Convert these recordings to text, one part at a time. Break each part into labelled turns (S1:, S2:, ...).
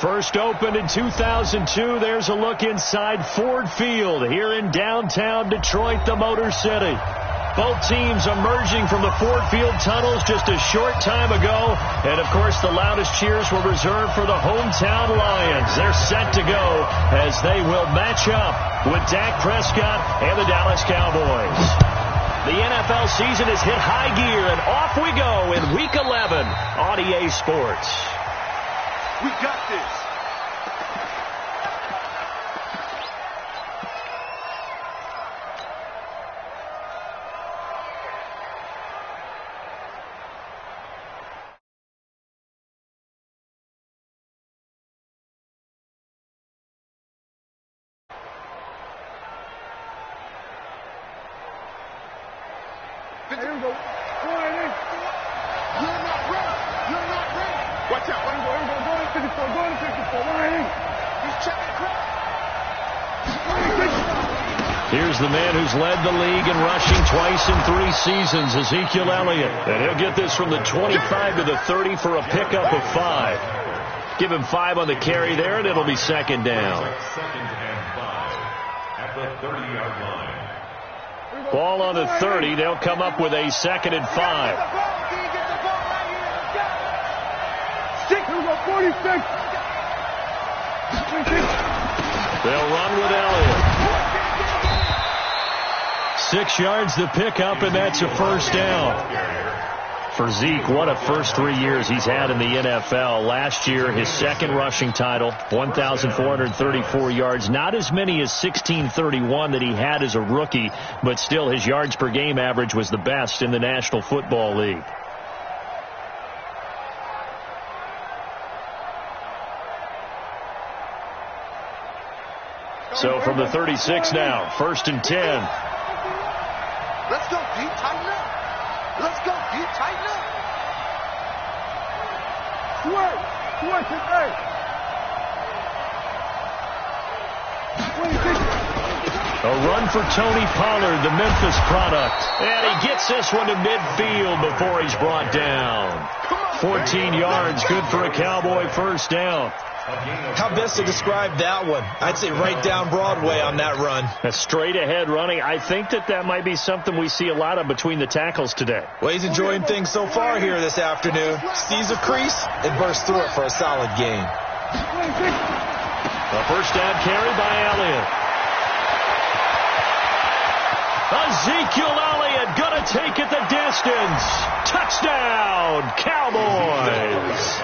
S1: First opened in 2002. There's a look inside Ford Field here in downtown Detroit, the Motor City. Both teams emerging from the Ford Field tunnels just a short time ago. And, of course, the loudest cheers were reserved for the hometown Lions. They're set to go as they will match up with Dak Prescott and the Dallas Cowboys. The NFL season has hit high gear, and off we go in Week 11 on EA Sports.
S2: We got this.
S3: Here we go. You're not ready. You're not ready. Watch out. Here we go. Go to 54. Go to 54. He's checking crap.
S1: Here's the man who's led the league in rushing twice in 3 seasons, Ezekiel Elliott. And he'll get this from the 25 to the 30 for a pickup of 5. Give him 5 on the carry there, and it'll be second down.
S4: Second and 5 at the 30-yard line.
S1: Ball on the 30. They'll come up with a second and 5. They'll run with Elliott. 6 yards to pick up, and that's a first down. For Zeke, what a first 3 years he's had in the NFL. Last year, his second rushing title, 1,434 yards. Not as many as 1,631 that he had as a rookie, but still his yards per game average was the best in the National Football League. So from the 36 now, first and 10.
S3: Let's go, D. Tighten up. Let's go, D. Tighten up. Switch it, hey.
S1: A run for Tony Pollard, the Memphis product. And he gets this one to midfield before he's brought down. 14 yards, good for a Cowboy first down.
S5: How best to describe that one? I'd say right down Broadway on that run.
S1: A straight ahead running. I think that might be something we see a lot of between the tackles today.
S5: Well, he's enjoying things so far here this afternoon. Sees a crease and bursts through it for a solid gain.
S1: A first down carry by Elliott. Ezekiel Elliott going to take it the distance. Touchdown, Cowboys.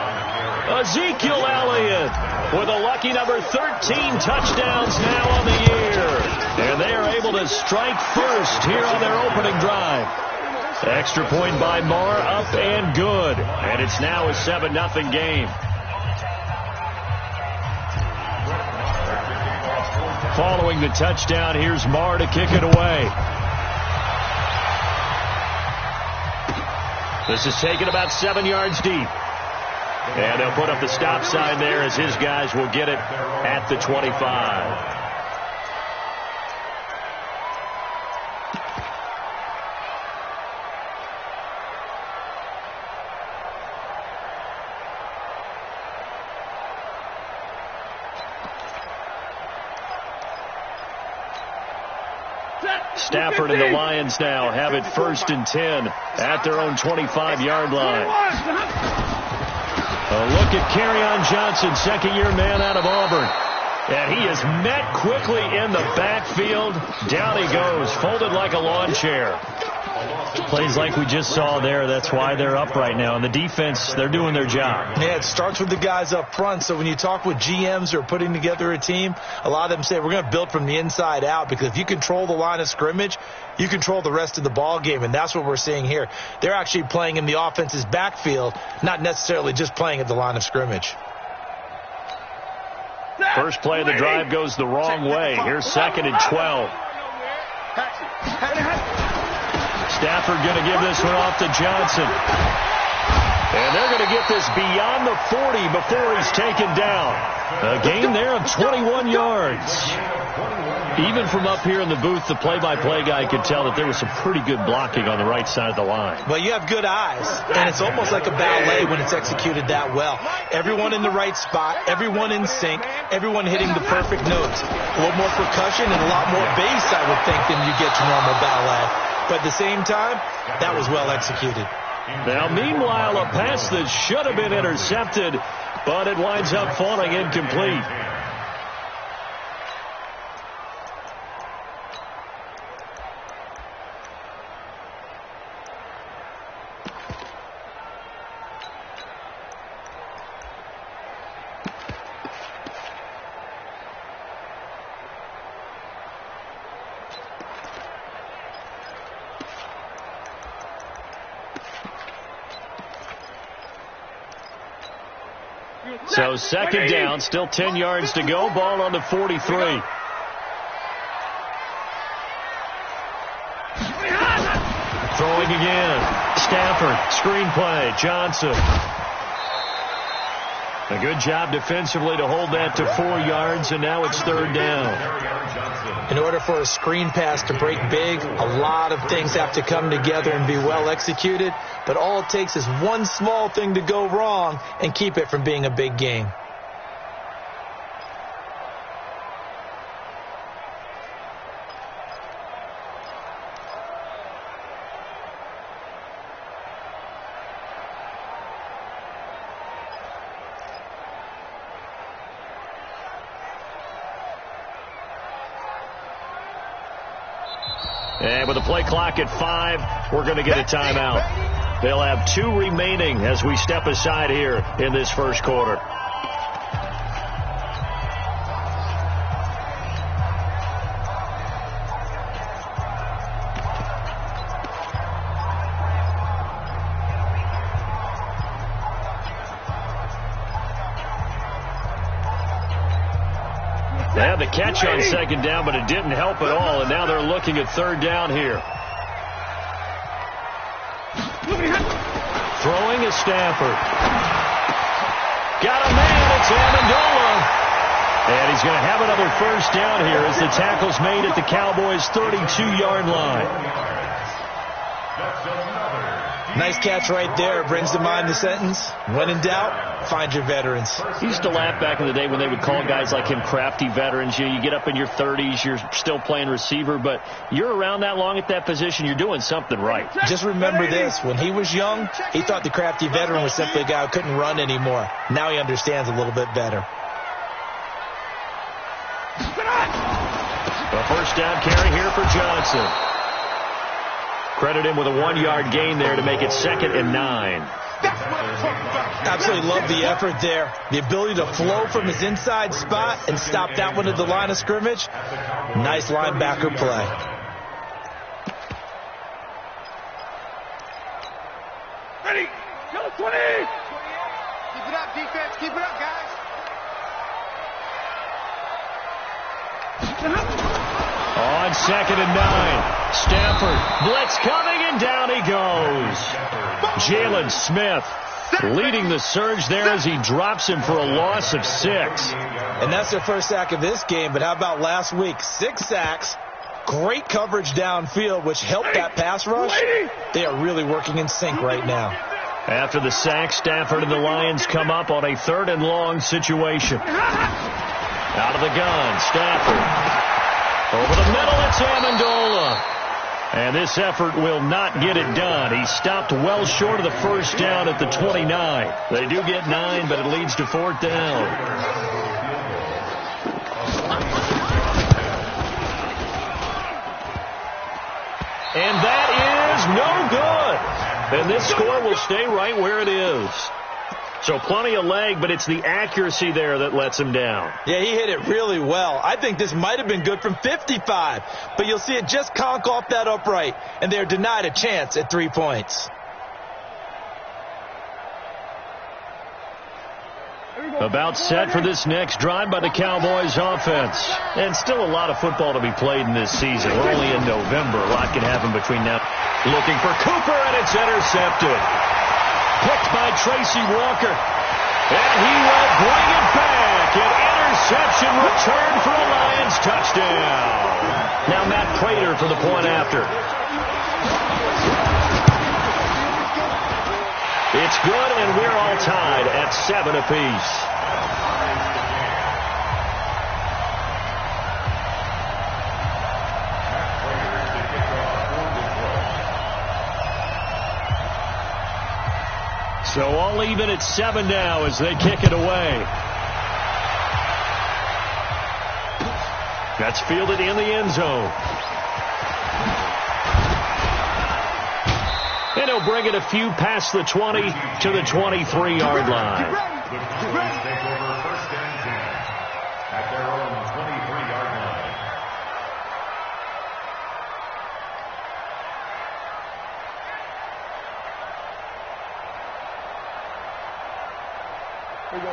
S1: Ezekiel Elliott with a lucky number 13 touchdowns now on the year. And they are able to strike first here on their opening drive. Extra point by Marr, up and good. And it's now a 7-0 game. Following the touchdown, here's Marr to kick it away. This is taken about 7 yards deep. And they'll put up the stop sign there as his guys will get it at the 25. Stafford and the Lions now have it first and 10 at their own 25-yard line. A look at Kerryon Johnson, second-year man out of Auburn. And he is met quickly in the backfield. Down he goes, folded like a lawn chair. Plays like we just saw there. That's why they're up right now. And the defense, they're doing their job.
S5: Yeah, it starts with the guys up front. So when you talk with GMs who are putting together a team, a lot of them say we're going to build from the inside out, because if you control the line of scrimmage, you control the rest of the ball game, and that's what we're seeing here. They're actually playing in the offense's backfield, not necessarily just playing at the line of scrimmage.
S1: First play of the drive goes the wrong way. Here's second and 12. Stafford going to give this one off to Johnson. And they're going to get this beyond the 40 before he's taken down. A gain there of 21 yards. Even from up here in the booth, the play-by-play guy could tell that there was some pretty good blocking on the right side of the line.
S5: Well, you have good eyes, and it's almost like a ballet when it's executed that well. Everyone in the right spot, everyone in sync, everyone hitting the perfect notes. A little more percussion and a lot more bass, I would think, than you get to normal ballet. But at the same time, that was well executed.
S1: Now, meanwhile, a pass that should have been intercepted, but it winds up falling incomplete. So second down, still 10 yards to go. Ball on the 43. Throwing again. Stafford, screenplay, Johnson. A good job defensively to hold that to 4 yards, and now it's third down.
S5: In order for a screen pass to break big, a lot of things have to come together and be well executed, but all it takes is one small thing to go wrong and keep it from being a big game.
S1: And with the play clock at 5, we're going to get a timeout. They'll have 2 remaining as we step aside here in this first quarter. They had the catch on second down, but it didn't help at all, and now they're looking at third down here. Throwing is Stafford. Got a man, it's Amendola. And he's going to have another first down here as the tackle's made at the Cowboys' 32-yard line.
S5: Nice catch right there. Brings to mind the sentence, when in doubt, find your veterans.
S1: He used to laugh back in the day when they would call guys like him crafty veterans. You get up in your 30s, you're still playing receiver, but you're around that long at that position, you're doing something right.
S5: Just remember this. When he was young, he thought the crafty veteran was simply a guy who couldn't run anymore. Now he understands a little bit better.
S1: A first down carry here for Johnson. Credit him with a 1-yard gain there to make it 2nd and 9.
S5: Absolutely love the effort there. The ability to flow from his inside spot and stop that one at the line of scrimmage. Nice linebacker play.
S3: Ready? Go 20! Keep it up, defense. Keep it up, guys.
S1: On 2nd and 9. Stafford, blitz coming, and down he goes. Jalen Smith leading the surge there as he drops him for a loss of 6.
S5: And that's their first sack of this game, but how about last week? 6 sacks, great coverage downfield, which helped that pass rush. They are really working in sync right now.
S1: After the sack, Stafford and the Lions come up on a 3rd and long situation. Out of the gun, Stafford. Over the middle, it's Amendola. And this effort will not get it done. He stopped well short of the first down at the 29. They do get 9, but it leads to 4th down. And that is no good. And this score will stay right where it is. So plenty of leg, but it's the accuracy there that lets him down.
S5: Yeah, he hit it really well. I think this might have been good from 55, but you'll see it just conk off that upright, and they're denied a chance at 3 points.
S1: About set for this next drive by the Cowboys offense. And still a lot of football to be played in this season. We're only in November. A lot can happen between now. Looking for Cooper, and it's intercepted. picked by Tracy Walker. And he will bring it back. An interception return for a Lions touchdown. Now Matt Prater for the point after. It's good, and we're all tied at 7 apiece. So all even at 7 now as they kick it away. That's fielded in the end zone. And he'll bring it a few past the 20 to the 23-yard line.
S4: Take over 1st and 10 at their own 23-yard line.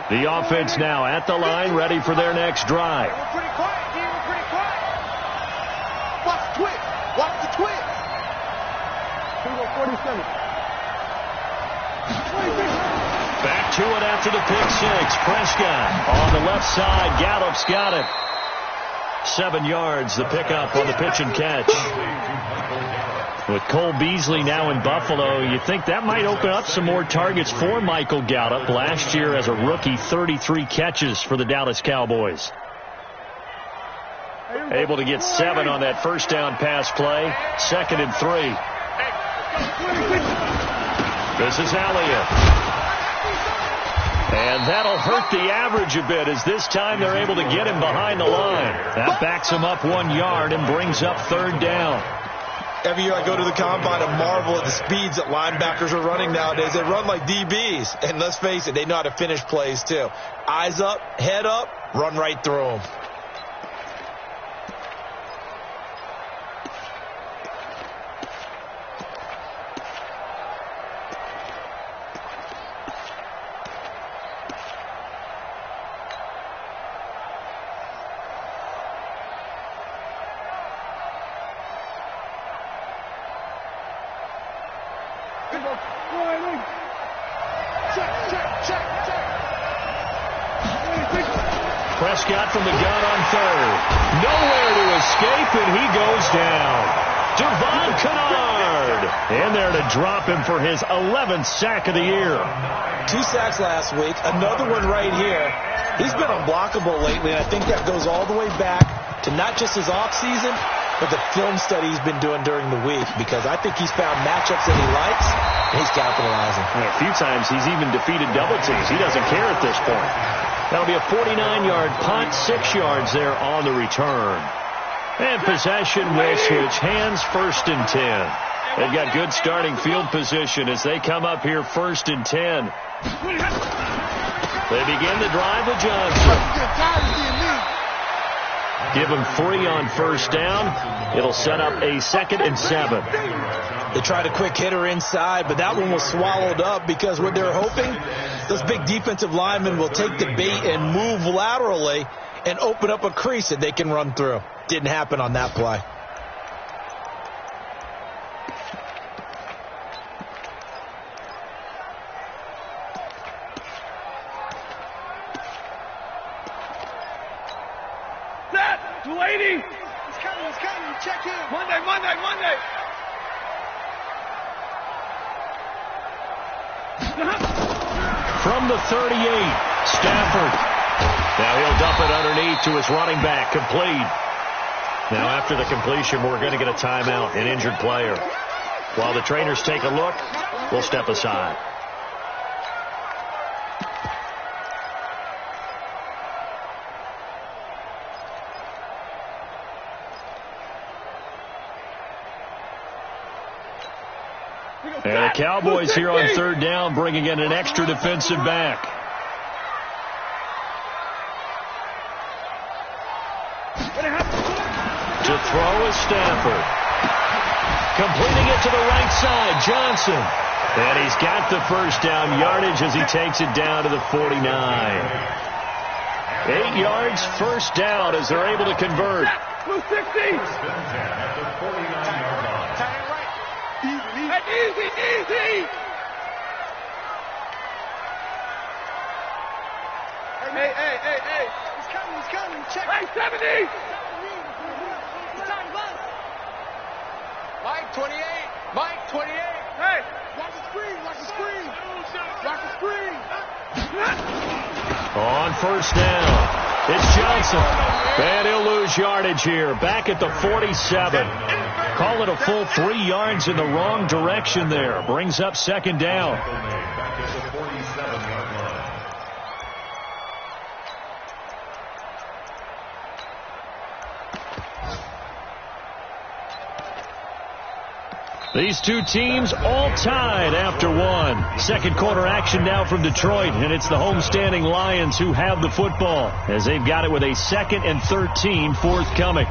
S1: The offense now at the line, ready for their next drive.
S3: We're pretty quiet, D. We're pretty quiet. Watch the twitch. Watch the twitch. Here we go, 47.
S1: Back to it after the pick six. Prescott on the left side. Gallup's got it. 7 yards, the pickup on the pitch and catch. With Cole Beasley now in Buffalo, you think that might open up some more targets for Michael Gallup. Last year as a rookie, 33 catches for the Dallas Cowboys. Able to get 7 on that first down pass play. 2nd and 3. This is Elliott. And that'll hurt the average a bit as this time they're able to get him behind the line. That backs him up 1 yard and brings up 3rd down.
S5: Every year I go to the combine and marvel at the speeds that linebackers are running nowadays. They run like DBs. And let's face it, they know how to finish plays too. Eyes up, head up, run right through them.
S1: Prescott from the gun on 3rd. Nowhere to escape, and he goes down. Devon Kennard in there to drop him for his 11th sack of the year.
S5: 2 sacks last week. Another one right here. He's been unblockable lately, and I think that goes all the way back to not just his offseason, but the film study he's been doing during the week, because I think he's found matchups that he likes, and he's capitalizing.
S1: A few times he's even defeated double teams. He doesn't care at this point. That'll be a 49-yard punt, 6 yards there on the return. And possession will switch hands, 1st and 10. They've got good starting field position as they come up here 1st and 10. They begin the drive with Johnson. Give him 3 on 1st down. It'll set up a 2nd and 7.
S5: They tried a quick hitter inside, but that one was swallowed up because what they're hoping, those big defensive linemen will take the bait and move laterally and open up a crease that they can run through. Didn't happen on that play.
S3: Set! 280! It's coming, check in. Monday.
S1: From the 38, Stafford. Now he'll dump it underneath to his running back, complete. Now after the completion, we're going to get a timeout, an injured player. While the trainers take a look, we'll step aside. And the Cowboys here on 3rd down, bringing in an extra defensive back. To throw is Stafford. Completing it to the right side, Johnson. And he's got the 1st down yardage as he takes it down to the 49. 8 yards, 1st down as they're able to convert.
S3: 260! Easy! Hey. He's coming. Check. Hey, 70. Mike, 28. Hey. Watch the screen.
S1: On first down, it's Johnson. And he'll lose yardage here. Back at the 47. Call it a full 3 yards in the wrong direction there. Brings up second down.
S4: Back at the 47-yard line.
S1: These two teams all tied after one. Second quarter action now from Detroit, and it's the homestanding Lions who have the football as they've got it with a 2nd and 13 forthcoming.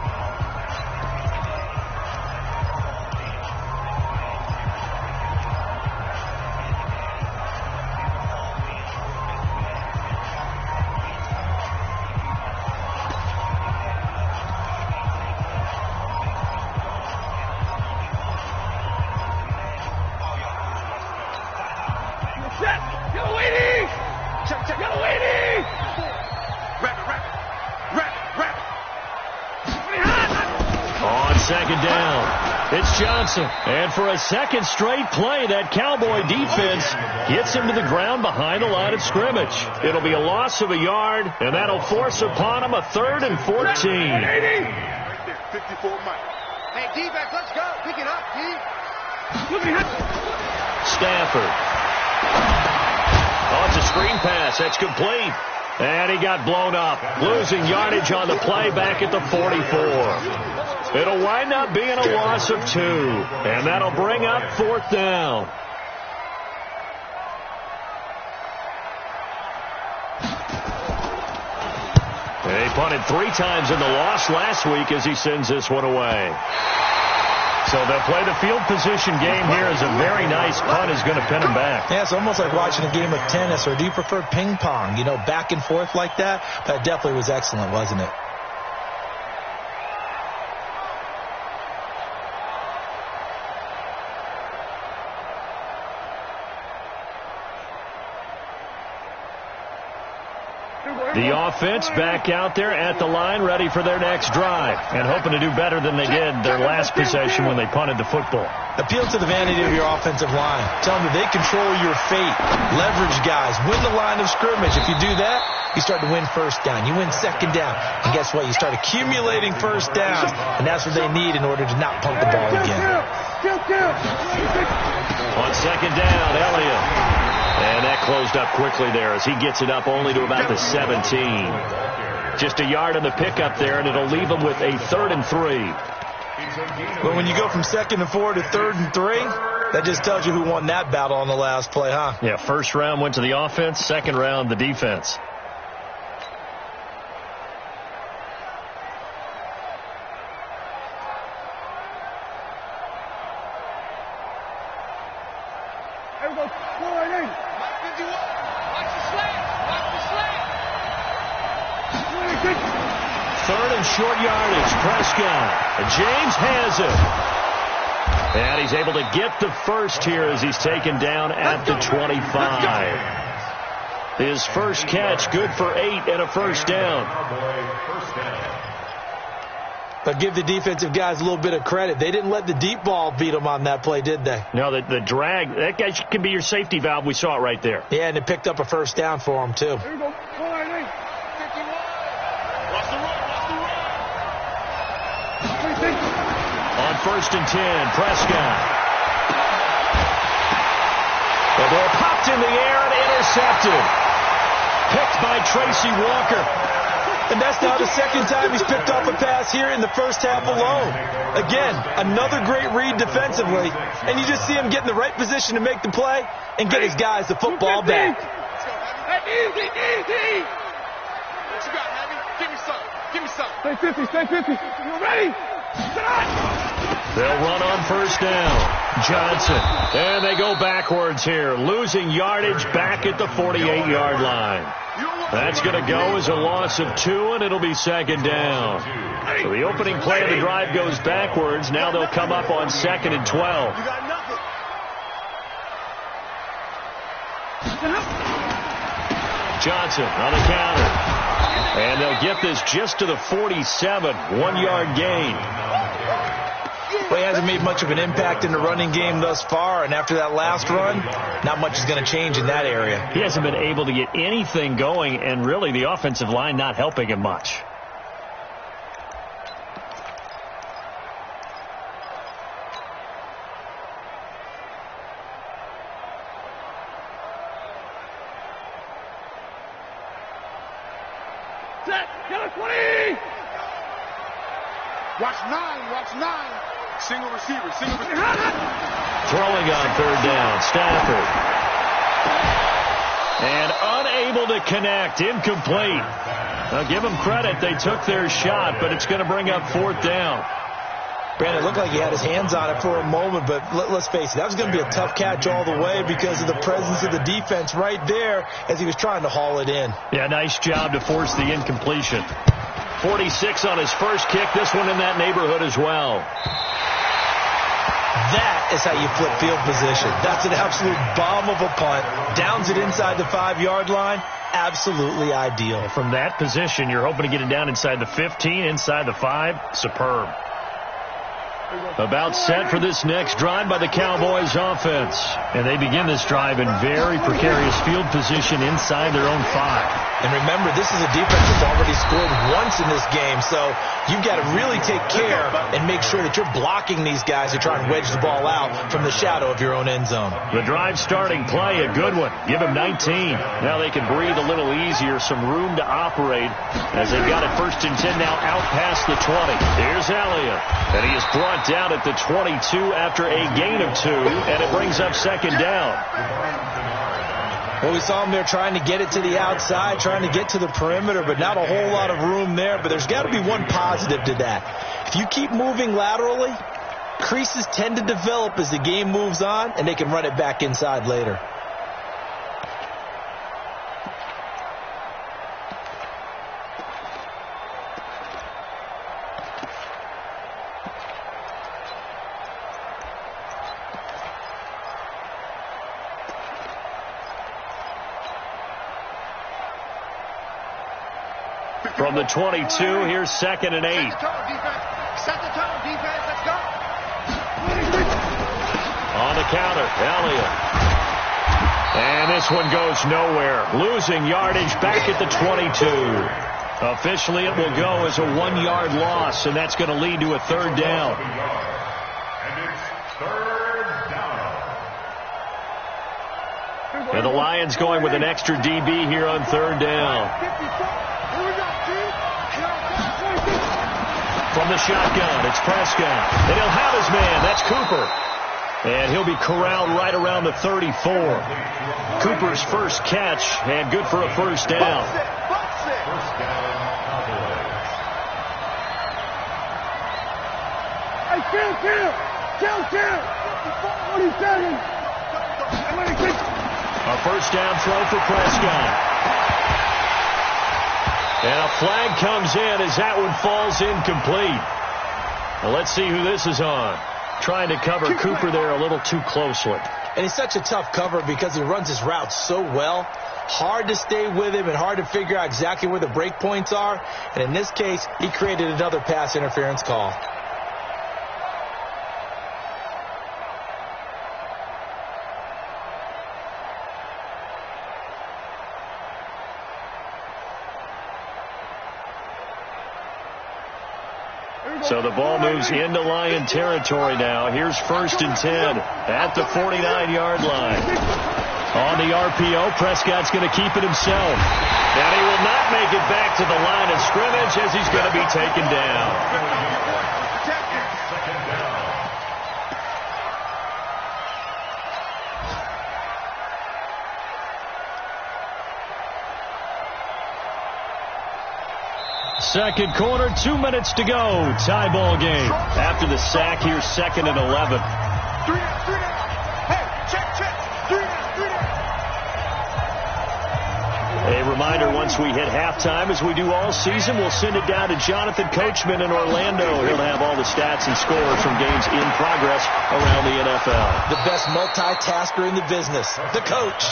S1: Second down, it's Johnson. And for a second straight play, that Cowboy defense gets him to the ground behind the line of scrimmage. It'll be a loss of a yard, and that'll force upon him a 3rd and 14.
S3: Right there, 54 Mike. Hey, D-back, let's go. Pick it up, D.
S1: Stafford. Oh, it's a screen pass. That's complete. And he got blown up, losing yardage on the play back at the 44. It'll wind up being a loss of 2, and that'll bring up 4th down. He punted 3 times in the loss last week as he sends this one away. So they'll play the field position game here as a very nice punt is going to pin him back.
S5: Yeah, it's almost like watching a game of tennis, or do you prefer ping pong? You know, back and forth like that? That definitely was excellent, wasn't it?
S1: The offense back out there at the line, ready for their next drive, and hoping to do better than they did their last possession when they punted the football.
S5: Appeal to the vanity of your offensive line. Tell them that they control your fate. Leverage guys. Win the line of scrimmage. If you do that, you start to win first down. You win second down. And guess what? You start accumulating first downs, and that's what they need in order to not punt the ball again.
S1: On second down, Elliott. And that closed up quickly there as he gets it up only to about the 17. Just a yard on the pickup there, and it'll leave him with a 3rd and 3.
S5: But when you go from 2nd and 4 to 3rd and 3, that just tells you who won that battle on the last play, huh?
S1: Yeah, first round went to the offense, second round the defense. Short yardage, Prescott. James has it. And he's able to get the first here as he's taken down at the 25. His first catch, good for 8 and a first down.
S5: But give the defensive guys a little bit of credit. They didn't let the deep ball beat them on that play, did they?
S1: No, the drag, that guy can be your safety valve. We saw it right there.
S5: Yeah, and it picked up a first down for him, too.
S3: Here we go.
S1: On 1st and 10, Prescott. The ball popped in the air and intercepted. Picked by Tracy Walker.
S5: And that's now the second time he's picked off a pass here in the first half alone. Again, another great read defensively. And you just see him get in the right position to make the play and get his guys the football back.
S3: Easy. What you got, Heavy? Give me something. Stay 50. You ready?
S1: They'll run on first down. Johnson. And they go backwards here, losing yardage back at the 48-yard line. That's going to go as a loss of 2, and it'll be second down. So the opening play of the drive goes backwards. Now they'll come up on 2nd and 12. Johnson on the counter. And they'll get this just to the 47, 1-yard gain.
S5: Well, he hasn't made much of an impact in the running game thus far, and after that last run, not much is going to change in that area.
S1: He hasn't been able to get anything going, and really the offensive line not helping him much.
S3: Watch 9. Single receiver.
S1: Throwing on third down, Stafford. And unable to connect, incomplete. Now give them credit, they took their shot, but it's going to bring up fourth down.
S5: Brandon, it looked like he had his hands on it for a moment, but let's face it, that was going to be a tough catch all the way because of the presence of the defense right there as he was trying to haul it in.
S1: Yeah, nice job to force the incompletion. 46 on his first kick, this one in that neighborhood as well.
S5: That is how you flip field position. That's an absolute bomb of a punt. Downs it inside the 5-yard line. Absolutely ideal.
S1: From that position, you're hoping to get it down inside the 15, inside the 5. Superb. About set for this next drive by the Cowboys offense. And they begin this drive in very precarious field position inside their own 5.
S5: And remember, this is a defense that's already scored once in this game, so you've got to really take care and make sure that you're blocking these guys who try and wedge the ball out from the shadow of your own end zone.
S1: The drive starting play, a good one. Give him 19. Now they can breathe a little easier, some room to operate as they've got it 1st and 10 now out past the 20. Here's Elliott, and he is brought down at the 22 after a gain of 2, and it brings up 2nd down.
S5: Well, we saw him there trying to get it to the outside, trying to get to the perimeter, but not a whole lot of room there. But there's got to be one positive to that. If you keep moving laterally, creases tend to develop as the game moves on, and they can run it back inside later.
S1: From the 22, here's 2nd and 8.
S3: Set the tone, defense. Let's go.
S1: On the counter, Elliott. And this one goes nowhere. Losing yardage back at the 22. Officially, it will go as a 1-yard loss, and that's going to lead to a 3rd down.
S4: And it's 3rd down.
S1: And the Lions going with an extra DB here on 3rd down. From the shotgun, it's Prescott. And he'll have his man. That's Cooper. And he'll be corralled right around the 34. Cooper's first catch, and good for a 1st down.
S3: Hey, chill. 47.
S1: A 1st down throw for Prescott. And a flag comes in as that one falls incomplete. Well, let's see who this is on. Trying to cover Cooper there a little too closely.
S5: And he's such a tough cover because he runs his routes so well. Hard to stay with him and hard to figure out exactly where the break points are. And in this case, he created another pass interference call.
S1: So the ball moves into Lion territory now. Here's 1st and 10 at the 49-yard line. On the RPO, Prescott's going to keep it himself. And he will not make it back to the line of scrimmage as he's going to be taken down. Second quarter, 2 minutes to go. Tie ball game. After the sack, here's 2nd and 11.
S3: 3 down. Hey, check. 3 down.
S1: A reminder, once we hit halftime, as we do all season, we'll send it down to Jonathan Coachman in Orlando. He'll have all the stats and scores from games in progress around the NFL.
S5: The best multitasker in the business, the coach.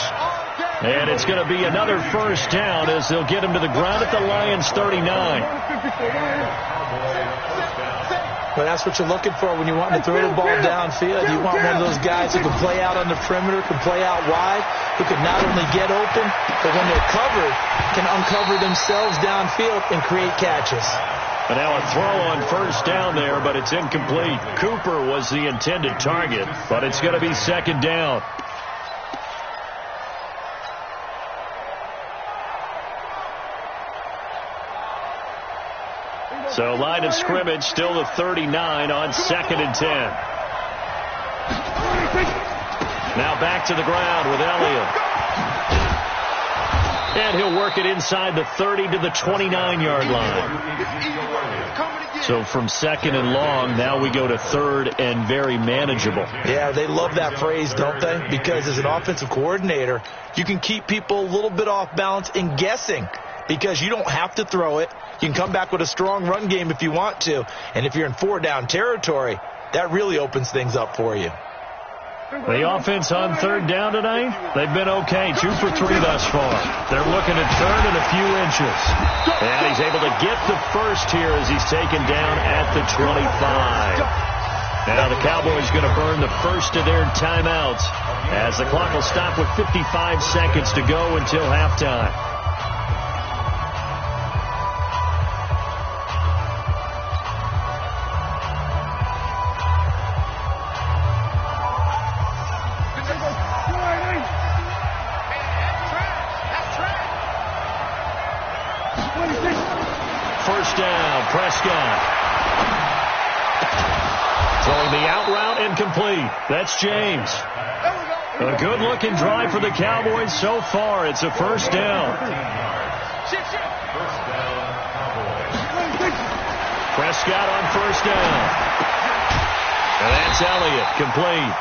S1: And it's going to be another first down as they'll get him to the ground at the Lions' 39.
S5: But that's what you're looking for when you want to throw the ball downfield. You want one of those guys who can play out on the perimeter, can play out wide, who can not only get open, but when they're covered, can uncover themselves downfield and create catches.
S1: And now a throw on first down there, but it's incomplete. Cooper was the intended target, but it's going to be second down. So line of scrimmage still the 39 on 2nd and 10. Now back to the ground with Elliott. And he'll work it inside the 30 to the 29-yard line. So from 2nd and long, now we go to 3rd and very manageable.
S5: Yeah, they love that phrase, don't they? Because as an offensive coordinator, you can keep people a little bit off balance and guessing because you don't have to throw it. You can come back with a strong run game if you want to. And if you're in 4-down territory, that really opens things up for you.
S1: The offense on 3rd down tonight, they've been okay. 2 for 3 thus far. They're looking to turn in a few inches. And he's able to get the first here as he's taken down at the 25. Now the Cowboys going to burn the first of their timeouts as the clock will stop with 55 seconds to go until halftime. Prescott. Throwing the out route incomplete. That's James. A good-looking drive for the Cowboys so far. It's a first down. Prescott on first down. And that's Elliott, complete.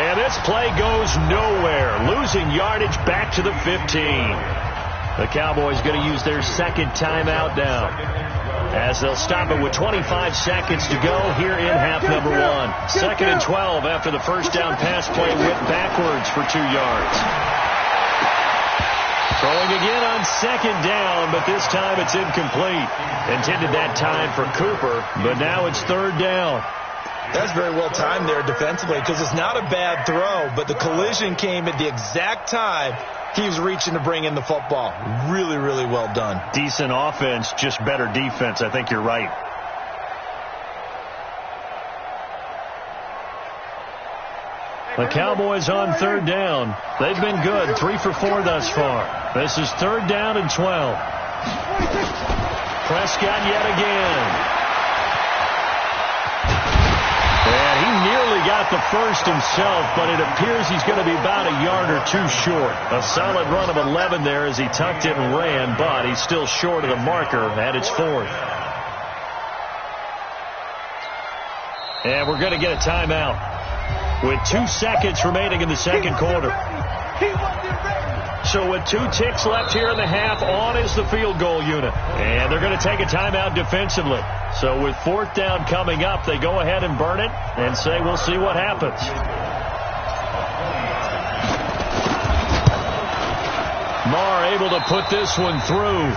S1: And this play goes nowhere. Losing yardage back to the 15. The Cowboys going to use their second timeout now, as they'll stop it with 25 seconds to go here in half number 1. 2nd and 12 after the first down pass play went backwards for 2 yards. Throwing again on 2nd down, but this time it's incomplete. Intended that time for Cooper, but now it's 3rd down.
S5: That's very well timed there defensively because it's not a bad throw, but the collision came at the exact time he was reaching to bring in the football. Really, really well done.
S1: Decent offense, just better defense. I think you're right. The Cowboys on 3rd down. They've been good. 3 for 4 thus far. This is 3rd down and 12. Prescott yet again. And he nearly got the first himself, but it appears he's going to be about a yard or 2 short. A solid run of 11 there as he tucked it and ran, but he's still short of the marker at its 4th. And we're going to get a timeout with 2 seconds remaining in the second quarter. So with 2 ticks left here in the half, on is the field goal unit. And they're going to take a timeout defensively. So with 4th down coming up, they go ahead and burn it and say we'll see what happens. Marr able to put this one through.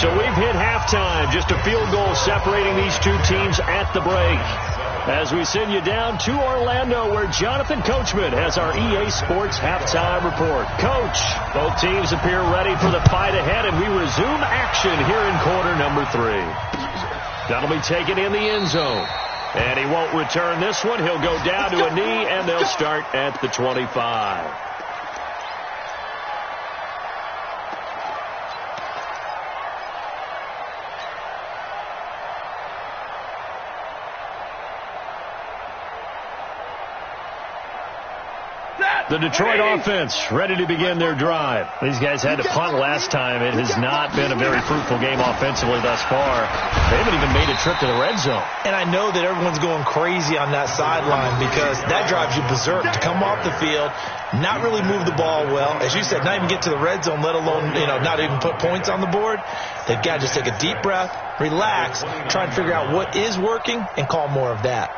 S1: So we've hit halftime. Just a field goal separating these 2 teams at the break. As we send you down to Orlando, where Jonathan Coachman has our EA Sports halftime report. Coach, both teams appear ready for the fight ahead, and we resume action here in quarter number 3. That'll be taken in the end zone. And he won't return this one. He'll go down to a knee, and they'll start at the 25. The Detroit offense ready to begin their drive. These guys had to punt last time. It has not been a very fruitful game offensively thus far. They haven't even made a trip to the red zone.
S5: And I know that everyone's going crazy on that sideline because that drives you berserk to come off the field, not really move the ball well. As you said, not even get to the red zone, let alone, not even put points on the board. They've got to just take a deep breath, relax, try and figure out what is working and call more of that.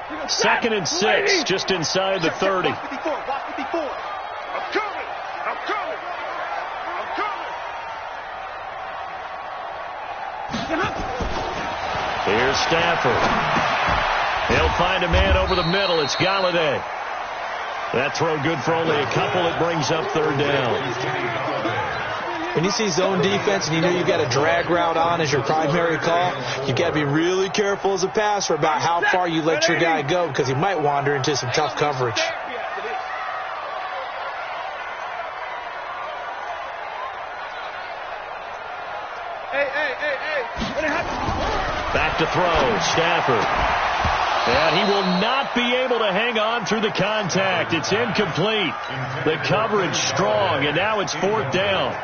S1: 2nd and 6, just inside the 30.
S3: I'm coming.
S1: Here's Stafford. He'll find a man over the middle. It's Galladay. That throw good for only a couple. It brings up third down.
S5: When you see zone defense and you know you've got a drag route on as your primary call, you've got to be really careful as a passer about how far you let your guy go because he might wander into some tough coverage.
S1: Back to throw. Stafford. And he will not be able to hang on through the contact. It's incomplete. The coverage strong, and now it's fourth down.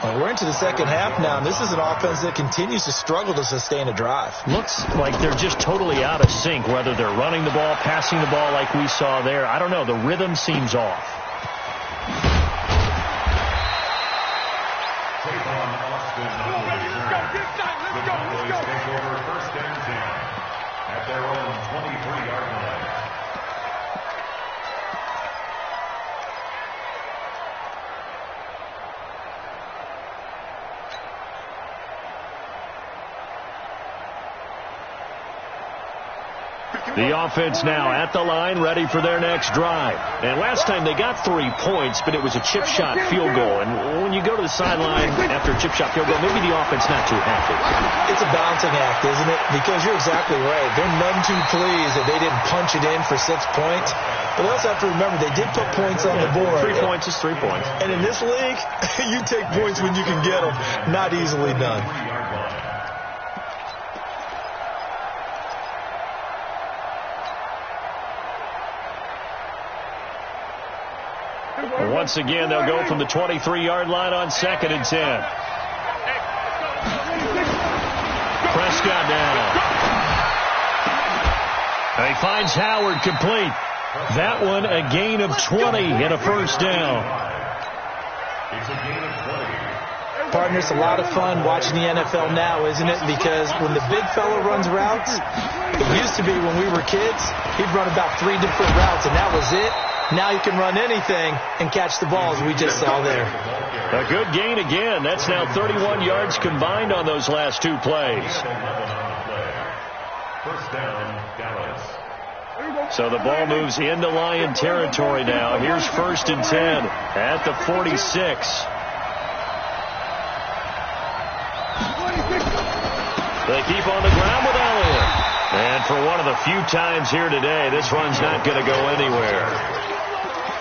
S5: Well, we're into the second half now, and this is an offense that continues to struggle to sustain a drive.
S1: Looks like they're just totally out of sync, whether they're running the ball, passing the ball like we saw there. I don't know. The rhythm seems off.
S4: At their own 23-yard line.
S1: The offense now at the line, ready for their next drive. And last time they got 3 points, but it was a chip shot field goal. And when you go to the sideline after a chip shot field goal, maybe the offense not too happy.
S5: It's a balancing act, isn't it? Because you're exactly right. They're none too pleased that they didn't punch it in for 6 points. But they also have to remember they did put points on the board.
S1: 3 points is 3 points.
S5: And in this league, you take points when you can get them. Not easily done.
S1: Once again, they'll go from the 23-yard line on 2nd and 10. Prescott down. He finds Howard complete. That one a gain of 20 and a first down.
S4: It's a gain of 20.
S5: Partner, it's a lot of fun watching the NFL now, isn't it? Because when the big fella runs routes, it used to be when we were kids, he'd run about 3 different routes, and that was it. Now you can run anything and catch the ball, as we just saw there.
S1: A good gain again. That's now 31 yards combined on those last 2 plays.
S4: First down, Dallas.
S1: So the ball moves into Lion territory now. Here's 1st and 10 at the 46. They keep on the ground with Elliott. And for one of the few times here today, this run's not going to go anywhere.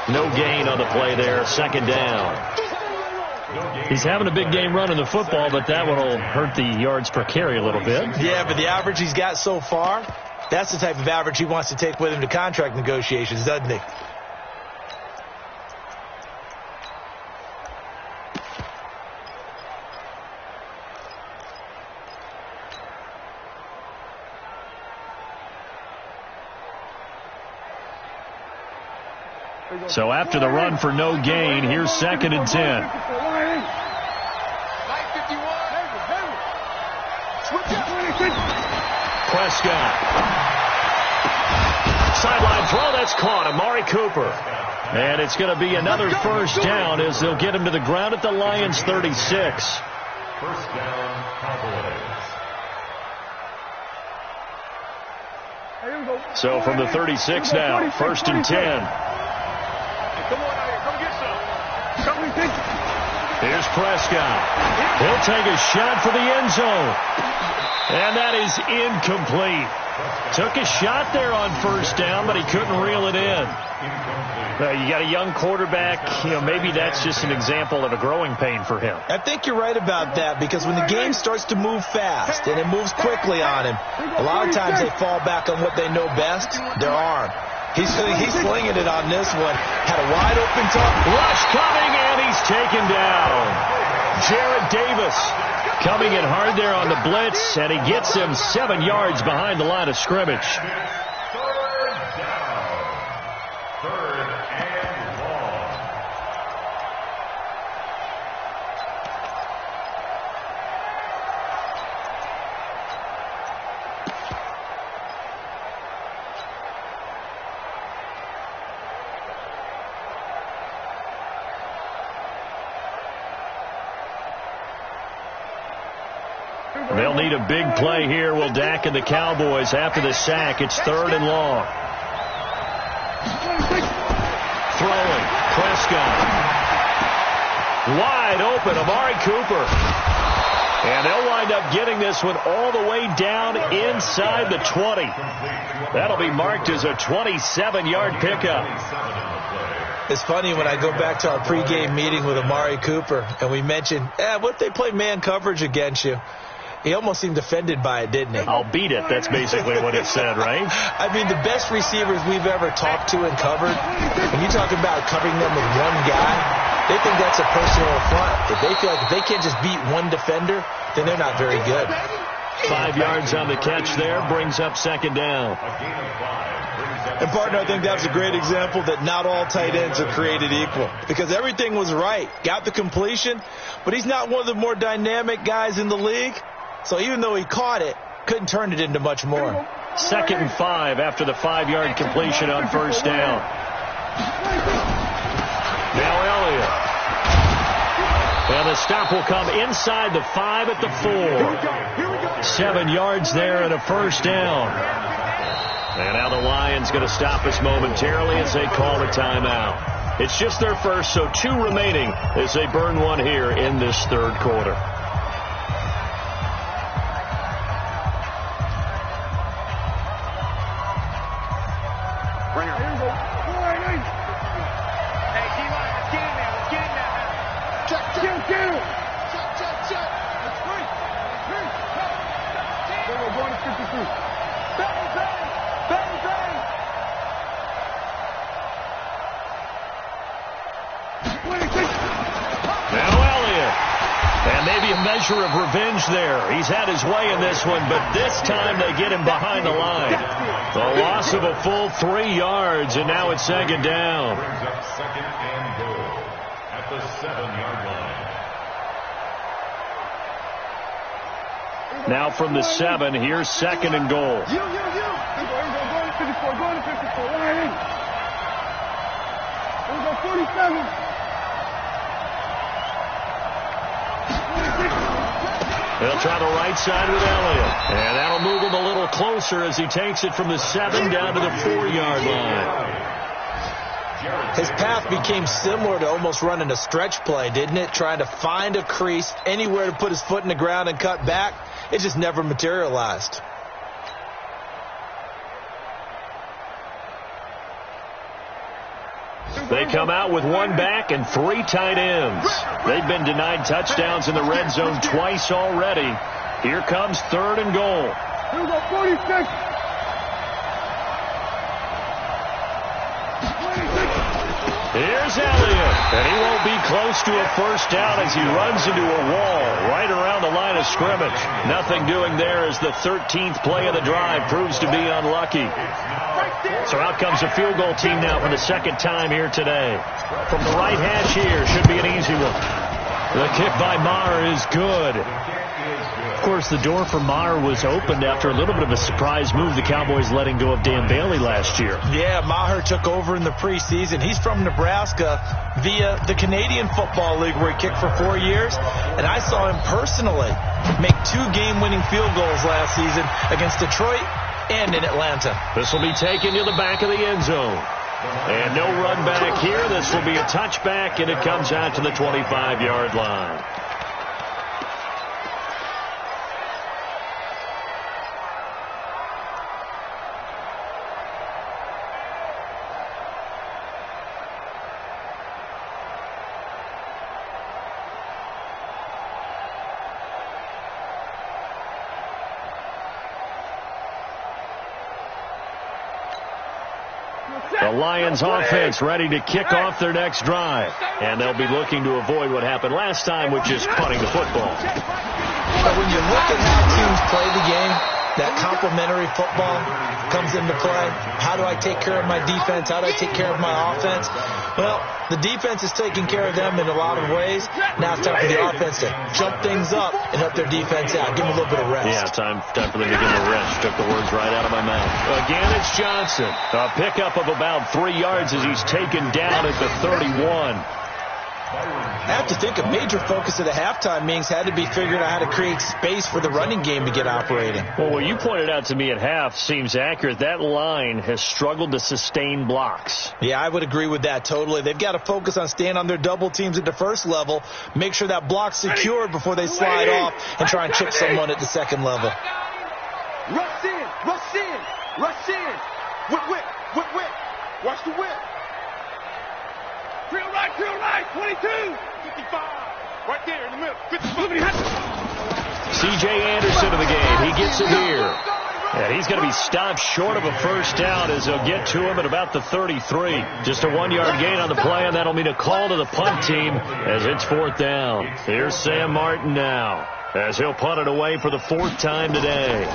S1: No gain on the play there. 2nd down. He's having a big game running the football, but that one will hurt the yards per carry a little bit.
S5: Yeah, but the average he's got so far, that's the type of average he wants to take with him to contract negotiations, doesn't he?
S1: So after the run for no gain, here's 2nd and 10. Prescott. Sideline throw, that's caught. Amari Cooper. And it's going to be another first down as they'll get him to the ground at the Lions' 36.
S4: First down, Cowboys.
S1: So from the 36 now, 1st and 10.
S3: Come on out here. Come get some.
S1: Here's Prescott. He'll take a shot for the end zone. And that is incomplete. Took a shot there on 1st down, but he couldn't reel it in. You got a young quarterback. Maybe that's just an example of a growing pain for him.
S5: I think you're right about that, because when the game starts to move fast and it moves quickly on him, a lot of times they fall back on what they know best, their arm. He's slinging it on this one. Had a wide open top.
S1: Rush coming, and he's taken down. Jarrett Davis coming in hard there on the blitz, and he gets him 7 yards behind the line of scrimmage.
S4: Third down. 3rd and long.
S1: They'll need a big play here. Will Dak and the Cowboys after the sack. It's 3rd and long. Throwing. Prescott. Wide open. Amari Cooper. And they'll wind up getting this one all the way down inside the 20. That'll be marked as a 27-yard pickup.
S5: It's funny when I go back to our pregame meeting with Amari Cooper, and we mentioned, what if they play man coverage against you? He almost seemed offended by it, didn't he?
S1: I'll beat it. That's basically what it said, right?
S5: I mean, the best receivers we've ever talked to and covered, when you talk about covering them with one guy, they think that's a personal affront. If they feel like if they can't just beat one defender, then they're not very good.
S1: 5 yards on the catch there, brings up 2nd down.
S5: And, partner, I think that's a great example that not all tight ends are created equal. Because everything was right. Got the completion, but he's not one of the more dynamic guys in the league. So even though he caught it, couldn't turn it into much more.
S1: 2nd and 5 after the 5-yard completion on 1st down. Now Elliott. And the stop will come inside the 5 at the 4. 7 yards there and a 1st down. And now the Lions going to stop us momentarily as they call a timeout. It's just their first, so 2 remaining as they burn one here in this 3rd quarter. Measure of revenge there. He's had his way in this one, but this time they get him behind the line. The loss of a full 3 yards, and now it's 2nd down.
S4: Brings up 2nd and goal at the 7-yard line.
S1: Now from the 7, here's 2nd and goal.
S3: Go to 54, go to 54. Here we go, 47.
S1: They'll try the right side with Elliott. And that'll move him a little closer as he takes it from the 7 down to the 4-yard line.
S5: His path became similar to almost running a stretch play, didn't it? Trying to find a crease, anywhere to put his foot in the ground and cut back. It just never materialized.
S1: They come out with 1 back and 3 tight ends. They've been denied touchdowns in the red zone twice already. Here comes 3rd and goal.
S3: Here we go, 46.
S1: Here's Elliott, and he won't be close to a 1st down as he runs into a wall right around the line of scrimmage. Nothing doing there as the 13th play of the drive proves to be unlucky. So out comes a field goal team now for the 2nd time here today. From the right hash here, should be an easy one. The kick by Maher is good. Of course, the door for Maher was opened after a little bit of a surprise move, the Cowboys letting go of Dan Bailey last year.
S5: Yeah, Maher took over in the preseason. He's from Nebraska via the Canadian Football League where he kicked for 4 years. And I saw him personally make 2 game-winning field goals last season against Detroit and in Atlanta.
S1: This will be taken to the back of the end zone. And no run back here. This will be a touchback, and it comes out to the 25-yard line. The Lions offense ready to kick off their next drive. And they'll be looking to avoid what happened last time, which is punting the football.
S5: But when you look at how teams play the game, that complementary football comes into play. How do I take care of my defense? How do I take care of my offense? Well, the defense is taking care of them in a lot of ways. Now it's time for the offense to jump things up and help their defense out. Give them a little bit of rest.
S1: Yeah, time for them to give them a rest. Took the words right out of my mouth. Again, it's Johnson. A pickup of about 3 yards as he's taken down at the 31.
S5: I have to think a major focus of the halftime meetings had to be figuring out how to create space for the running game to get operating.
S1: Well, what you pointed out to me at half seems accurate. That line has struggled to sustain blocks.
S5: Yeah, I would agree with that totally. They've got to focus on staying on their double teams at the first level, make sure that block's secured before they slide off and try and chip someone at the second level.
S3: Rush in, rush in, rush in. Whip. Watch the whip. Drill right, 22. 55. Right there in the middle. 55.
S1: C.J. Anderson in the game. He gets it here. And he's going to be stopped short of a first down as they'll get to him at about the 33. Just a 1-yard gain on the play, and that'll mean a call to the punt team as it's 4th down. Here's Sam Martin now as he'll punt it away for the 4th time today.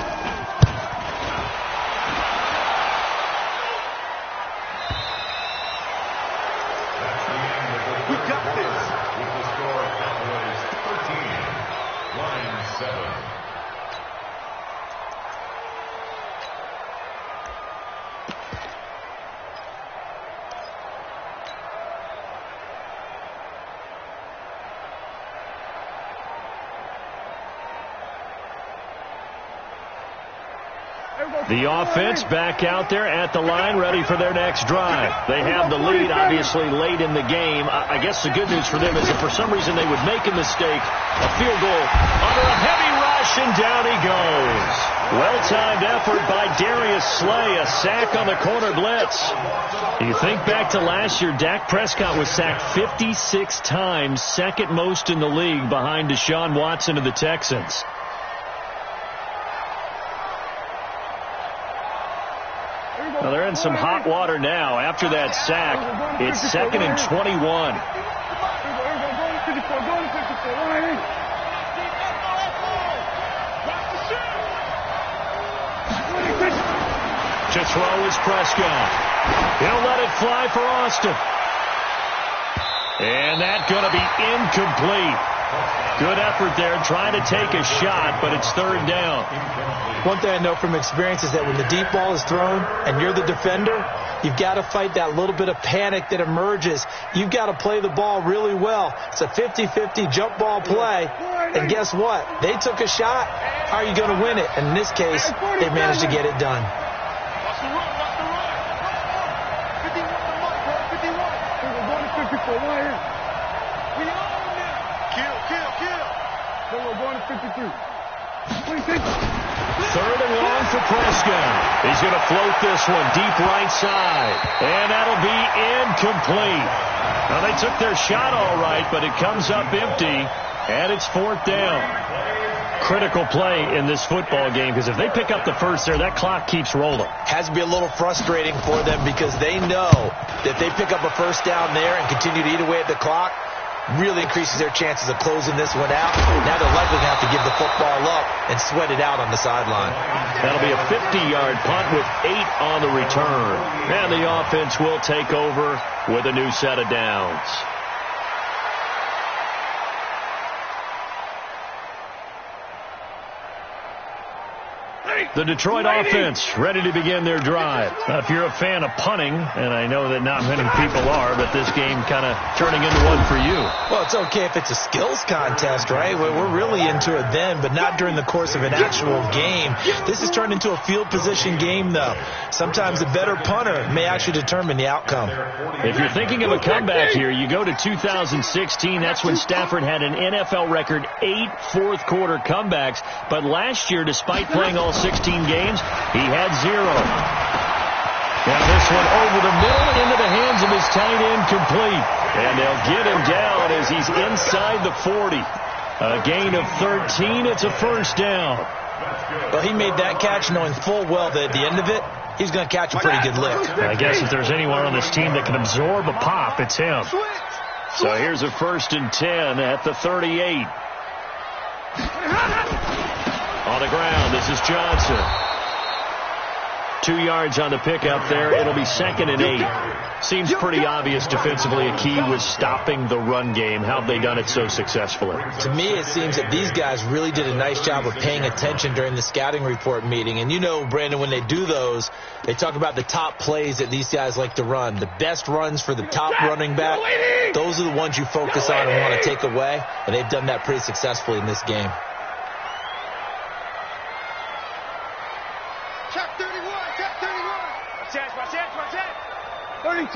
S1: The offense back out there at the line, ready for their next drive. They have the lead, obviously, late in the game. I guess the good news for them is if for some reason they would make a mistake, a field goal under a heavy rush, and down he goes. Well-timed effort by Darius Slay, a sack on the corner blitz. You think back to last year, Dak Prescott was sacked 56 times, second most in the league behind Deshaun Watson of the Texans. Well, they're in some hot water now. After that sack, it's 2nd and 21. To throw is Prescott. He'll let it fly for Austin. And that's going to be incomplete. Good effort there, trying to take a shot, but it's 3rd down.
S5: One thing I know from experience is that when the deep ball is thrown and you're the defender, you've got to fight that little bit of panic that emerges. You've got to play the ball really well. It's a 50-50 jump ball play. And guess what? They took a shot. How are you going to win it? And in this case, they managed to get it done.
S1: Third and long for Prescott. He's going to float this one deep right side. And that'll be incomplete. Now, they took their shot all right, but it comes up empty, and it's 4th down. Critical play in this football game, because if they pick up the first there, that clock keeps rolling.
S5: Has to be a little frustrating for them because they know that they pick up a first down there and continue to eat away at the clock, really increases their chances of closing this one out. Now they're likely going to have to give the football up and sweat it out on the sideline.
S1: That'll be a 50-yard punt with 8 on the return. And the offense will take over with a new set of downs. The Detroit offense ready to begin their drive. Now, if you're a fan of punting, and I know that not many people are, but this game kind of turning into one for you.
S5: Well, it's okay if it's a skills contest, right? We're really into it then, but not during the course of an actual game. This has turned into a field position game, though. Sometimes a better punter may actually determine the outcome.
S1: If you're thinking of a comeback here, you go to 2016. That's when Stafford had an NFL record 8 fourth-quarter comebacks. But last year, despite playing all 16 games, he had 0. Now this one over the middle into the hands of his tight end, complete. And they'll get him down as he's inside the 40. A gain of 13. It's a first down.
S5: Well, he made that catch knowing full well that at the end of it, he's going to catch a pretty good lick.
S1: I guess if there's anyone on this team that can absorb a pop, it's him. So here's a 1st and 10 at the 38. On the ground, this is Johnson. 2 yards on the pickup there. It'll be 2nd and 8. Seems pretty obvious defensively a key was stopping the run game. How have they done it so successfully?
S5: To me, it seems that these guys really did a nice job of paying attention during the scouting report meeting. And you know, Brandon, when they do those, they talk about the top plays that these guys like to run. The best runs for the top running back, those are the ones you focus on and want to take away. And they've done that pretty successfully in this game.
S3: Check 31, check 31. Watch that. 32.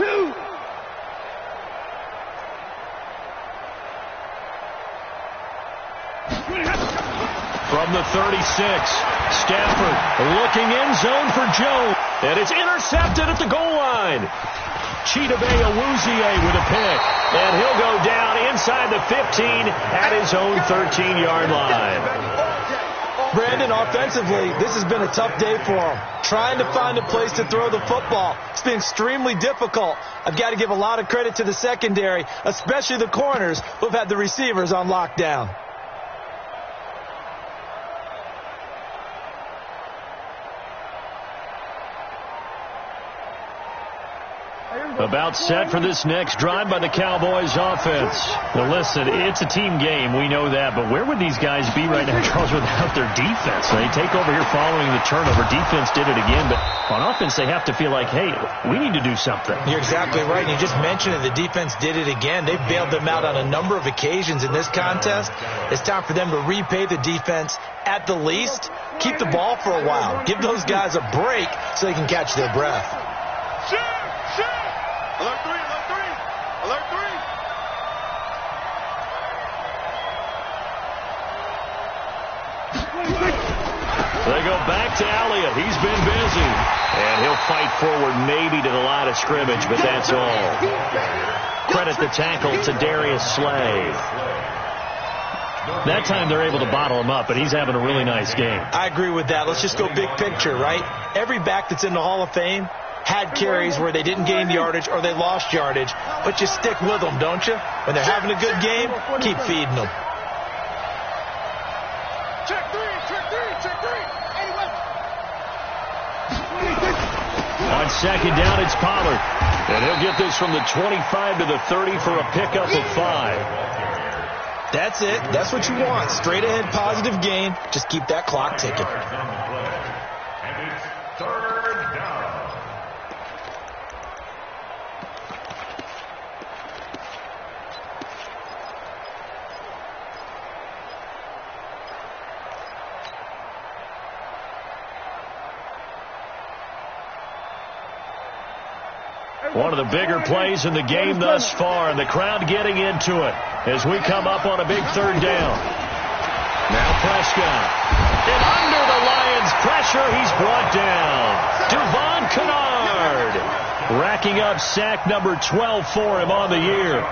S1: From the 36, Stafford looking end zone for Jones. And it's intercepted at the goal line. Chidobe Awuzie with a pick. And he'll go down inside the 15 at his own 13-yard line.
S5: Brandon, offensively, this has been a tough day for him. Trying to find a place to throw the football. It's been extremely difficult. I've got to give a lot of credit to the secondary, especially the corners who've had the receivers on lockdown.
S1: About set for this next drive by the Cowboys offense. Now listen, it's a team game. We know that. But where would these guys be right now, Charles, without their defense? They take over here following the turnover. Defense did it again. But on offense, they have to feel like, hey, we need to do something.
S5: You're exactly right. And you just mentioned it. The defense did it again. They've bailed them out on a number of occasions in this contest. It's time for them to repay the defense at the least. Keep the ball for a while. Give those guys a break so they can catch their breath.
S3: Alert 3, alert 3, alert 3.
S1: They go back to Elliott. He's been busy. And he'll fight forward maybe to the line of scrimmage, but that's all. Credit the tackle to Darius Slay. That time they're able to bottle him up, but he's having a really nice game.
S5: I agree with that. Let's just go big picture, right? Every back that's in the Hall of Fame had carries where they didn't gain yardage or they lost yardage, but you stick with them, don't you? When they're having a good game, keep feeding them.
S3: Check 3, check 3, check 3.
S1: On second down, it's Pollard. And he'll get this from the 25 to the 30 for a pickup of 5.
S5: That's it. That's what you want. Straight ahead, positive gain. Just keep that clock ticking.
S4: And it's 3rd down.
S1: One of the bigger plays in the game thus far, and the crowd getting into it as we come up on a big 3rd down. Now Prescott. And under the Lions' pressure, he's brought down. Devon Kennard racking up sack number 12 for him on the year.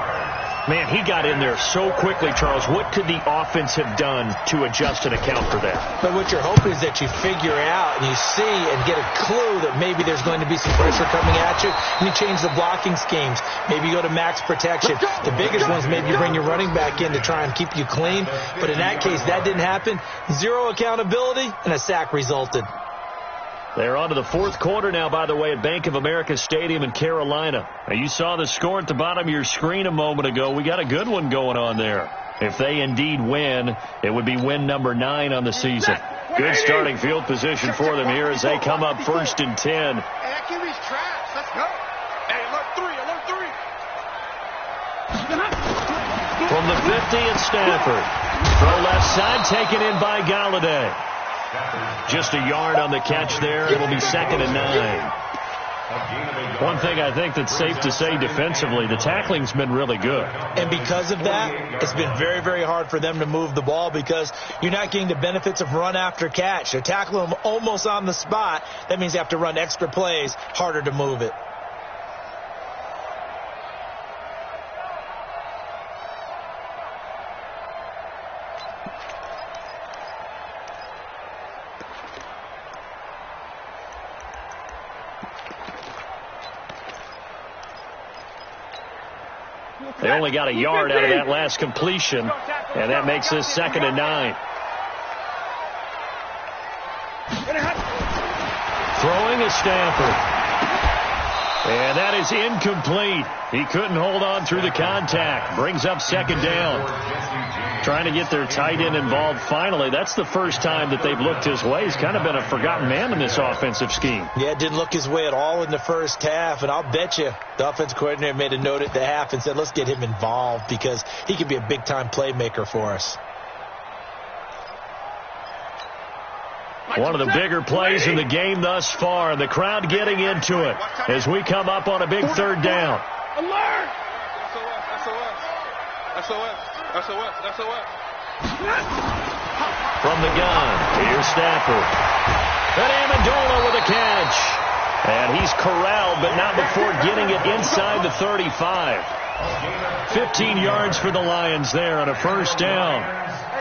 S1: Man, he got in there so quickly, Charles. What could the offense have done to adjust and account for that?
S5: But what you're hoping is that you figure out and you see and get a clue that maybe there's going to be some pressure coming at you, and you change the blocking schemes. Maybe you go to max protection. The biggest ones, maybe you bring your running back in to try and keep you clean. But in that case, that didn't happen. Zero accountability, and a sack resulted.
S1: They're on to the 4th quarter now, by the way, at Bank of America Stadium in Carolina. Now, you saw the score at the bottom of your screen a moment ago. We got a good one going on there. If they indeed win, it would be win number 9 on the season. Good starting field position for them here as they come up 1st and 10.
S3: Hey, that QB's trash. Let's go. Hey, alert 3, alert 3.
S1: From the 50 at Stafford. Throw left side, taken in by Galladay. Just a yard on the catch there. It'll be 2nd and 9. One thing I think that's safe to say defensively, the tackling's been really good.
S5: And because of that, it's been very, very hard for them to move the ball because you're not getting the benefits of run after catch. They're tackling them almost on the spot. That means they have to run extra plays, harder to move it.
S1: They only got a yard out of that last completion, and that makes this 2nd and 9. Throwing to Stafford. And that is incomplete. He couldn't hold on through the contact. Brings up second down. Trying to get their tight end involved finally. That's the first time that they've looked his way. He's kind of been a forgotten man in this offensive scheme.
S5: Yeah, didn't look his way at all in the first half. And I'll bet you the offensive coordinator made a note at the half and said, let's get him involved because he can be a big-time playmaker for us.
S1: One of the bigger plays in the game thus far, and the crowd getting into it as we come up on a big third down.
S3: Alert! SOS.
S1: From the gun, here's Stafford. And Amendola with a catch. And he's corralled, but not before getting it inside the 35. 15 yards for the Lions there on a first down.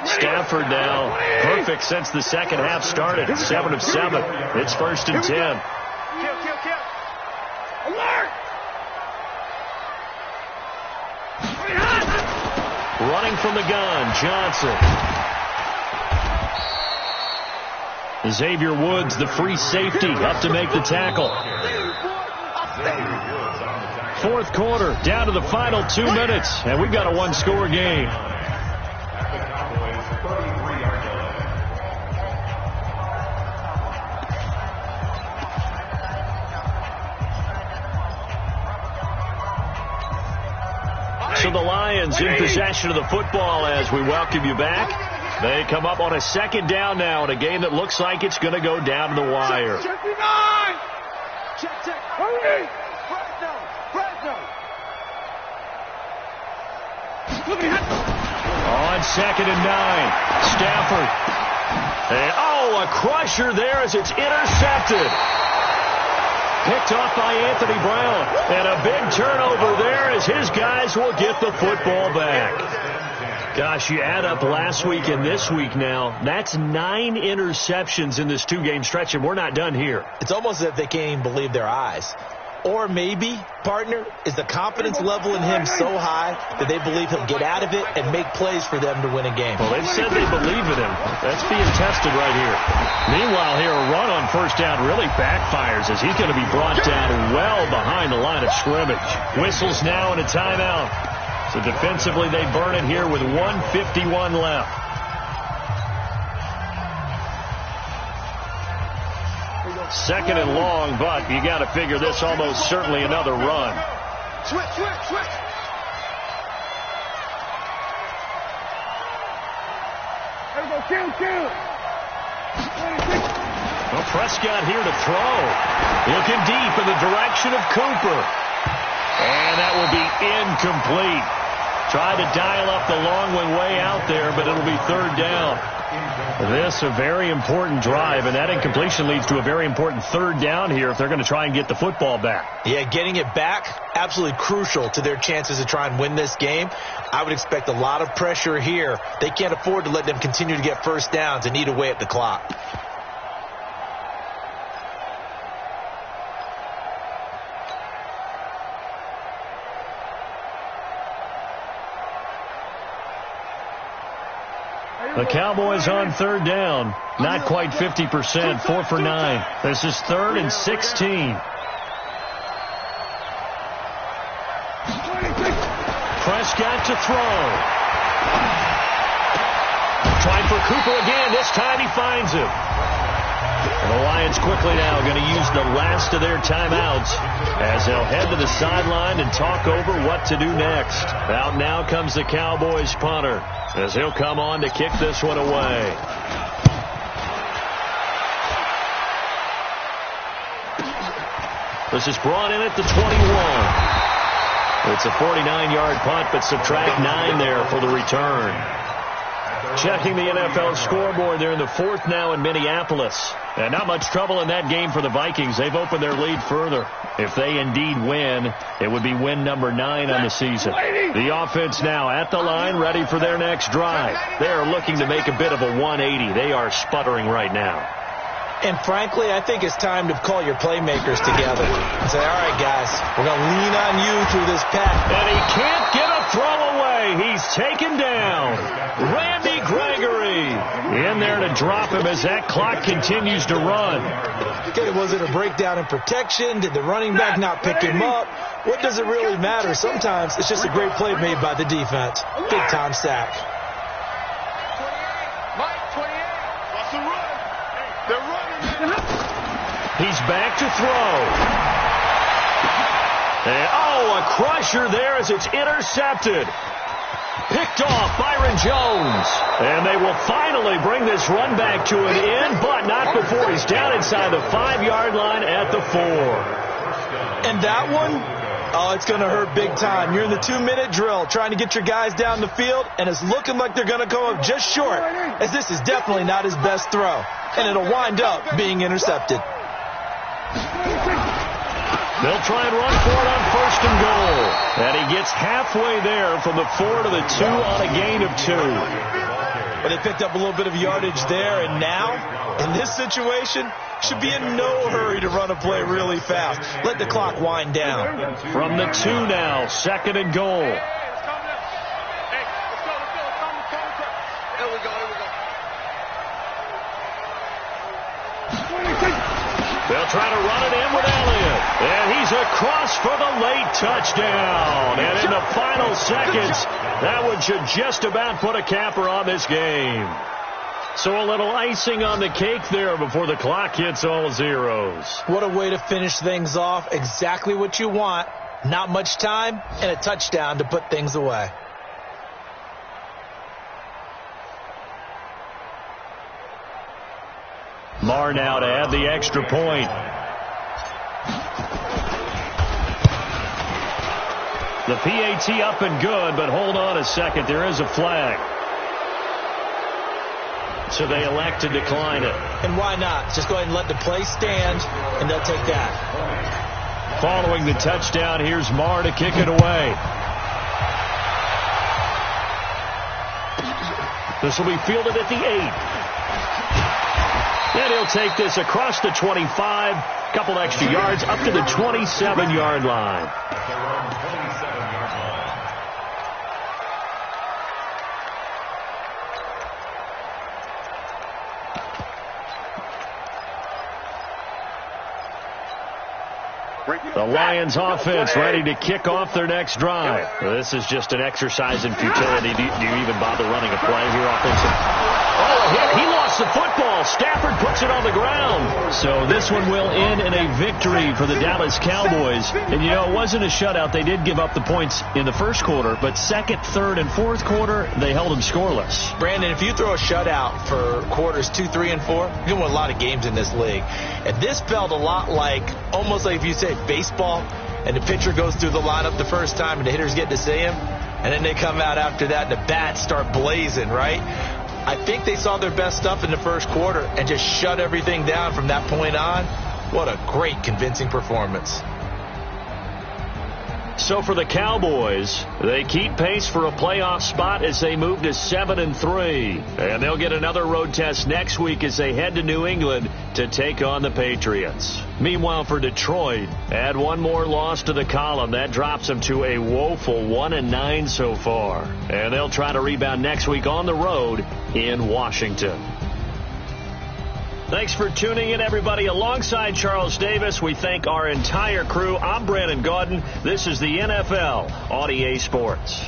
S1: Stafford now perfect since the second half started. 7 of 7. It's 1st and 10.
S3: Kill. Alert!
S1: Running from the gun, Johnson. Xavier Woods, the free safety, up to make the tackle. Fourth quarter, down to the final 2 minutes, and we've got a one-score game. So the Lions in possession of the football as we welcome you back. They come up on a second down now in a game that looks like it's going to go down to the wire.
S3: Check. Hurry!
S1: On 2nd and 9, Stafford. And, a crusher there as it's intercepted. Picked off by Anthony Brown. And a big turnover there as his guys will get the football back. Gosh, you add up last week and this week now, that's 9 interceptions in this 2-game stretch, and we're not done here.
S5: It's almost as if they can't even believe their eyes. Or maybe, partner, is the confidence level in him so high that they believe he'll get out of it and make plays for them to win a game.
S1: Well, they've said they believe in him. That's being tested right here. Meanwhile, here, a run on first down really backfires as he's going to be brought down well behind the line of scrimmage. Whistles now and a timeout. So defensively, they burn it here with 1:51 left. Second and long, but you got to figure this almost certainly another run.
S3: Switch. There we go, kill.
S1: Well, Prescott here to throw. Looking deep in the direction of Cooper. And that will be incomplete. Try to dial up the long one way out there, but it'll be third down. This a very important drive, and that incompletion leads to a very important third down here if they're going to try and get the football back.
S5: Yeah, getting it back, absolutely crucial to their chances to try and win this game. I would expect a lot of pressure here. They can't afford to let them continue to get first downs and eat away at the clock.
S1: The Cowboys on third down. Not quite 50%. 4 for 9. This is 3rd and 16. Prescott to throw. Trying for Cooper again. This time he finds him. And the Lions quickly now going to use the last of their timeouts as they'll head to the sideline and talk over what to do next. Out now comes the Cowboys punter as he'll come on to kick this one away. This is brought in at the 21. It's a 49-yard punt, but subtract 9 there for the return. Checking the NFL scoreboard, they're in the 4th now in Minneapolis. And not much trouble in that game for the Vikings. They've opened their lead further. If they indeed win, it would be win number 9 on the season. The offense now at the line, ready for their next drive. They are looking to make a bit of a 180. They are sputtering right now.
S5: And frankly, I think it's time to call your playmakers together and say, all right, guys, we're going to lean on you through this pack.
S1: And he can't get a throwaway. He's taken down. Randy Gregory in there to drop him as that clock continues to run.
S5: Okay, was it a breakdown in protection? Did the running back not pick him up? What does it really matter? Sometimes it's just a great play made by the defense. Big-time sack.
S3: 28. Mike, 28. That's the run. They're running.
S1: He's back to throw. And, a crusher there as it's intercepted. Picked off Byron Jones. And they will finally bring this run back to an end, but not before he's down inside the 5-yard line at the 4.
S5: And that one, it's going to hurt big time. You're in the 2-minute drill trying to get your guys down the field, and it's looking like they're going to go up just short, as this is definitely not his best throw. And it'll wind up being intercepted.
S1: They'll try and run for it on 1st and goal. And he gets halfway there from the 4 to the 2 on a gain of 2.
S5: But they picked up a little bit of yardage there, and now, in this situation, should be in no hurry to run a play really fast. Let the clock wind down.
S1: From the 2 now, 2nd and goal.
S3: Here we go.
S1: They'll try to run it in with Elliott. And he's across for the late touchdown. And in the final seconds, that one should just about put a capper on this game. So a little icing on the cake there before the clock hits all zeros.
S5: What a way to finish things off. Exactly what you want. Not much time and a touchdown to put things away.
S1: Marr now to add the extra point. The PAT up and good, but hold on a second. There is a flag. So they elect to decline it.
S5: And why not? Just go ahead and let the play stand, and they'll take that.
S1: Following the touchdown, here's Marr to kick it away. This will be fielded at the 8. And he'll take this across the 25, couple extra yards up to the 27-yard line. The Lions offense ready to kick off their next drive. This is just an exercise in futility. Do you even bother running a play here offensively? Oh, he lost the football. Stafford puts it on the ground. So this one will end in a victory for the Dallas Cowboys. And, you know, it wasn't a shutout. They did give up the points in the first quarter, but second, third, and fourth quarter, they held them scoreless.
S5: Brandon, if you throw a shutout for quarters 2, 3, and 4, you can win a lot of games in this league. And this felt a lot like, almost like if you say baseball, and the pitcher goes through the lineup the first time and the hitters get to see him, and then they come out after that and the bats start blazing, right? I think they saw their best stuff in the first quarter and just shut everything down from that point on. What a great, convincing performance.
S1: So for the Cowboys, they keep pace for a playoff spot as they move to 7-3. And they'll get another road test next week as they head to New England to take on the Patriots. Meanwhile, for Detroit, add one more loss to the column. That drops them to a woeful 1-9 so far. And they'll try to rebound next week on the road in Washington. Thanks for tuning in, everybody. Alongside Charles Davis, we thank our entire crew. I'm Brandon Gaudin. This is the NFL on EA Sports.